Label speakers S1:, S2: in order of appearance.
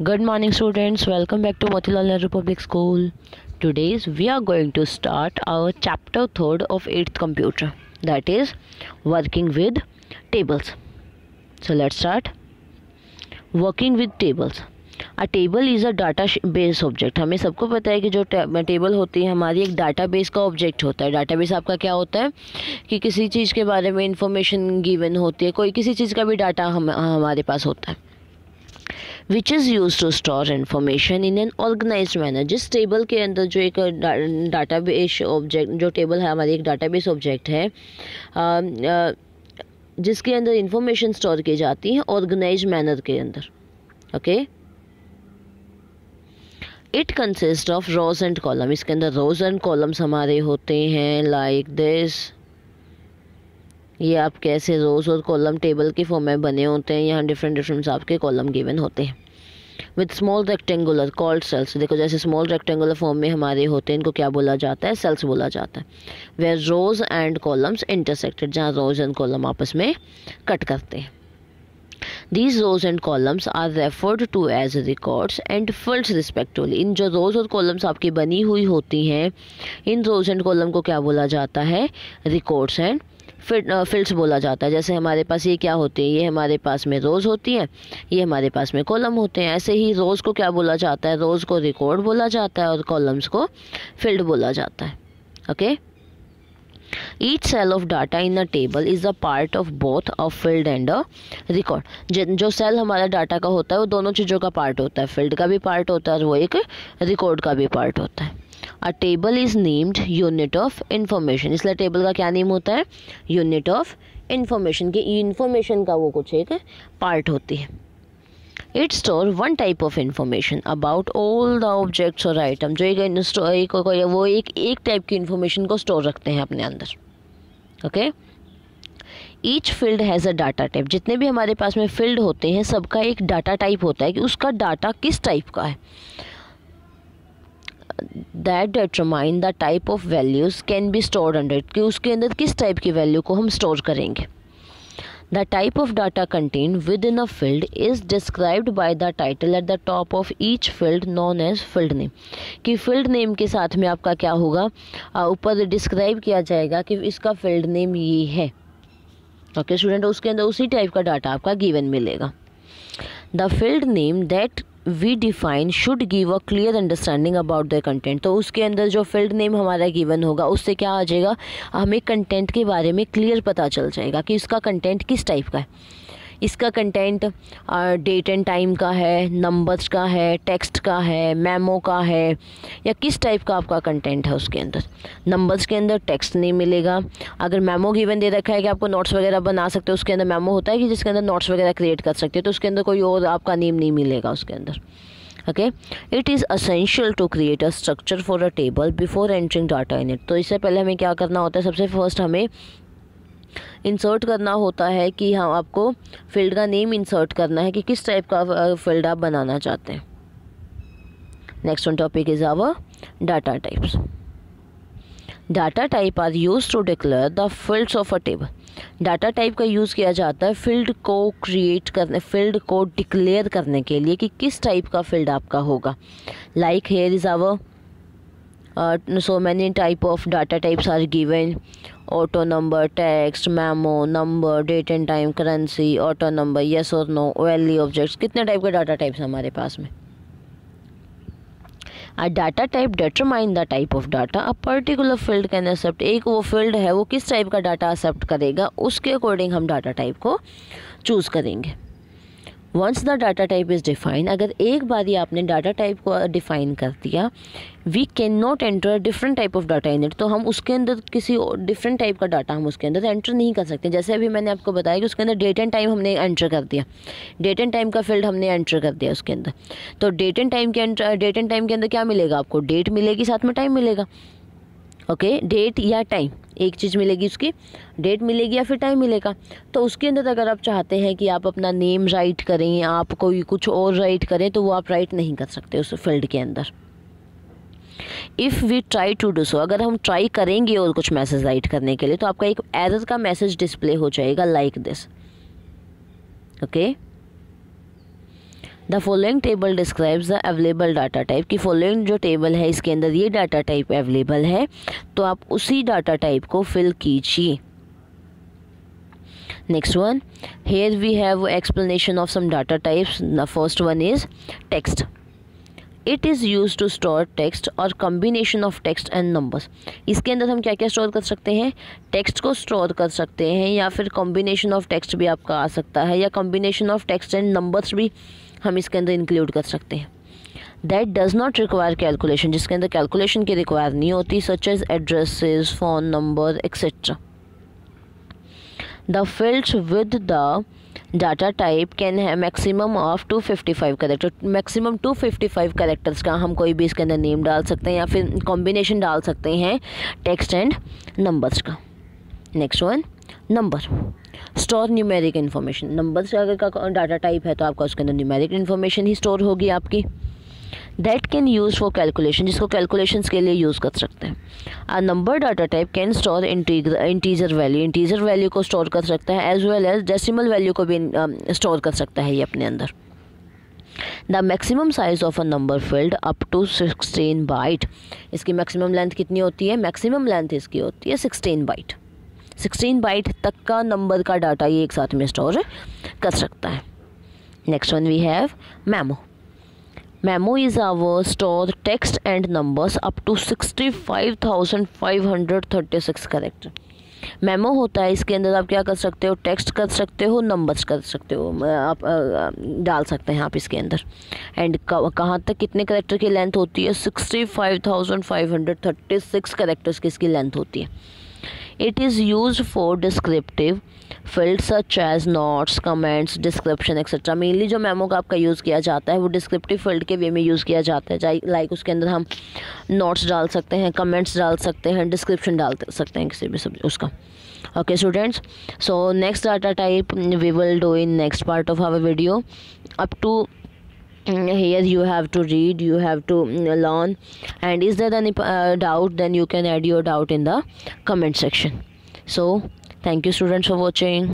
S1: Good morning students, welcome back to Motilal Nehru Public School. Today we are going to start our chapter 3rd of 8th computer, that is working with tables. So let's start. Working with tables. A table is a database object. हमें सबको पता है कि जो table होती है हमारी एक डाटाबेस का ऑब्जेक्ट होता है. डाटाबेस आपका क्या होता है कि किसी चीज़ के बारे में इंफॉर्मेशन गिवन होती है, कोई किसी चीज़ का भी डाटा हमारे पास होता है. Which is use to store information in an organized manner. जिस टेबल के अंदर जो एक डाटाबेस ऑब्जेक्ट, जो टेबल है हमारी एक डाटाबेस ऑब्जेक्ट है जिसके अंदर इंफॉर्मेशन स्टोर की जाती है ऑर्गेनाइज्ड मैनर के अंदर. Okay, it consist of rose and column. इसके अंदर रोज एंड कॉलम्स हमारे होते हैं लाइक दिस. ये आप कैसे रोज और कॉलम टेबल के फॉर्म में बने होते हैं. यहाँ डिफरेंट आपके कॉलम गिवन होते हैं with small rectangular called cells. देखो जैसे स्मॉल रेक्टेंगुलर फॉर्म में हमारे होते हैं, इनको क्या बोला जाता है? सेल्स बोला जाता है. Where rows and columns intersected, जहाँ रोज एंड कॉलम आपस में कट करते हैं. These rows and columns are referred to as records and fields respectively. इन जो रोज और कॉलम्स आपकी बनी हुई होती हैं, इन रोज एंड कॉलम को क्या बोला जाता है? रिकॉर्ड्स एंड फील्ड्स बोला जाता है. जैसे हमारे पास ये क्या होती है, ये हमारे पास में रोज होती हैं, ये हमारे पास में कॉलम होते हैं. ऐसे ही रोज को क्या बोला जाता है? रोज को रिकॉर्ड बोला जाता है और कॉलम्स को फील्ड बोला जाता है. Okay, Each cell of data in a table is a part of both a field and a record. जो सेल हमारा डाटा का होता है वो दोनों चीज़ों का पार्ट होता है, फील्ड का भी पार्ट होता है और वो एक रिकॉर्ड का भी पार्ट होता है. A table is named unit of information. इसलिए टेबल का क्या नेम होता है? Unit of information. की इंफॉर्मेशन का वो कुछ एक पार्ट होती है. It store one type of information about all the objects or item. जो एक टाइप की इंफॉर्मेशन को स्टोर रखते हैं अपने अंदर. Okay, each field has a data type. जितने भी हमारे पास में फील्ड होते हैं सबका एक डाटा टाइप होता है कि उसका डाटा किस टाइप का है. That determine the type of values can be stored under it, कि उसके अंदर किस टाइप की वैल्यू को हम स्टोर करेंगे. The type of data contained within a field is described by the title at the top of each field known as field name. कि field name के साथ में आपका क्या होगा? ऊपर डिस्क्राइब किया जाएगा कि इसका field name ये है. ओके स्टूडेंट, उसके अंदर उसी टाइप का डाटा आपका गिवन मिलेगा. The field name that we define should give a clear understanding about the content. तो उसके अंदर जो फील्ड नेम हमारा गिवन होगा उससे क्या आ जाएगा? हमें कंटेंट के बारे में क्लियर पता चल जाएगा कि इसका कंटेंट किस टाइप का है. इसका कंटेंट डेट एंड टाइम का है, नंबर्स का है, टेक्स्ट का है, मेमो का है, या किस टाइप का आपका कंटेंट है उसके अंदर. नंबर्स के अंदर टेक्स्ट नहीं मिलेगा. अगर मेमो गिवन दे रखा है कि आपको नोट्स वगैरह बना सकते हो, उसके अंदर मेमो होता है कि जिसके अंदर नोट्स वगैरह क्रिएट कर सकते हो, तो उसके अंदर कोई और आपका नेम नहीं मिलेगा उसके अंदर. Okay, it is essential to create a structure for a table before entering data in it. तो इससे पहले हमें क्या करना होता है? सबसे फर्स्ट हमें इंसर्ट करना होता है कि हाँ आपको फील्ड का नेम इंसर्ट करना है कि किस टाइप का फील्ड आप बनाना चाहते हैं. Next one topic is our data types. Data type are use to declare the fields of a table. Data type का यूज़ किया जाता है फील्ड को क्रिएट करने, फील्ड को डिक्लेयर करने के लिए कि किस टाइप का फील्ड आपका होगा. Like here is our so many type of data types are given. Auto number, text, memo, number, date and time, currency, auto number, yes or no, value objects. कितने type के data types हमारे पास में? A data type determine the type of data a particular field can accept. एक वो field है वो किस type का डाटा एक्सेप्ट करेगा, उसके अकॉर्डिंग हम डाटा टाइप को चूज़ करेंगे. Once the data type is define, अगर एक बार ही आपने डाटा टाइप को डिफाइन कर दिया, we can not enter different type of data in it. तो हम उसके अंदर किसी डिफरेंट टाइप का डाटा हम उसके अंदर एंटर नहीं कर सकते. जैसे अभी मैंने आपको बताया कि उसके अंदर डेट एंड टाइम हमने एंटर कर दिया, डेट एंड टाइम का फील्ड हमने एंटर कर दिया उसके अंदर. तो डेट एंड टाइम के अंदर क्या मिलेगा आपको? डेट मिलेगी, साथ में टाइम मिलेगा. ओके, डेट या टाइम एक चीज़ मिलेगी, उसकी डेट मिलेगी या फिर टाइम मिलेगा. तो उसके अंदर अगर आप चाहते हैं कि आप अपना नेम राइट करें, आप कोई कुछ और राइट करें, तो वो आप राइट नहीं कर सकते उस फील्ड के अंदर. If we try to do so, अगर हम ट्राई करेंगे और कुछ मैसेज राइट करने के लिए, तो आपका एक एरर का मैसेज डिस्प्ले हो जाएगा like this. Okay, the following table describes the available data type, कि फॉलोइंग जो टेबल है इसके अंदर ये डाटा टाइप अवेलेबल है, तो आप उसी डाटा टाइप को फिल कीजिए। Next one, here we have explanation of some data types. The first one is text. It is used to store text or combination of text and numbers. इसके अंदर हम क्या क्या स्टोर कर सकते हैं? टेक्स्ट को स्टोर कर सकते हैं, या फिर कॉम्बिनेशन ऑफ टेक्स्ट भी आपका आ सकता है, या combination of text and numbers भी हम इसके अंदर इंक्लूड कर सकते हैं। That does not require calculation, जिसके अंदर कैलकुलेशन की रिक्वायर नहीं होती, such as addresses, phone number etcetera. The fields with the data type can have maximum of 255 character, maximum 255 characters का हम कोई भी इसके अंदर नेम डाल सकते हैं, या फिर कॉम्बिनेशन डाल सकते हैं टेक्स्ट एंड नंबर्स का। Next one, number. Store numeric information, number से अगर का डाटा टाइप है तो आपका उसके अंदर न्यूमेरिक इन्फॉर्मेशन ही स्टोर होगी आपकी। That can use for calculation, जिसको कैलकुलेशंस के लिए यूज़ कर सकते हैं। A number data type can store integer value, integer value को स्टोर कर सकता है, as well as decimal value को भी स्टोर कर सकता है ये अपने अंदर। The maximum size of a number field up to 16 byte, इसकी मैक्सिमम लेंथ कितनी होती है? मैक्सिमम लेंथ इसकी होती है 16 बाइट। 16 बाइट तक का नंबर का डाटा ये एक साथ में स्टोर कर सकता है। Next one we have memo. Memo is our store text and numbers up to 65,536 character. Memo होता है, इसके अंदर आप क्या कर सकते हो? टेक्स्ट कर सकते हो, नंबर्स कर सकते हो, आप डाल सकते हैं आप इसके अंदर। एंड कहाँ तक कितने कैरेक्टर की लेंथ होती है? 65,536 कैरेक्टर्स की इसकी लेंथ होती है। It is use for descriptive field such as notes, comments, description etcetera. Mainly जो मेमो का आपका यूज़ किया जाता है वो डिस्क्रिप्टिव फील्ड के वे में यूज़ किया जाता है, लाइक उसके अंदर हम नोट्स डाल सकते हैं, कमेंट्स डाल सकते हैं, डिस्क्रिप्शन डाल सकते हैं किसी भी उसका। Okay students, so next data type we will do in next part of our video. Up to here you have to read, you have to learn, and is there any doubt, then you can add your doubt in the comment section. So thank you students for watching.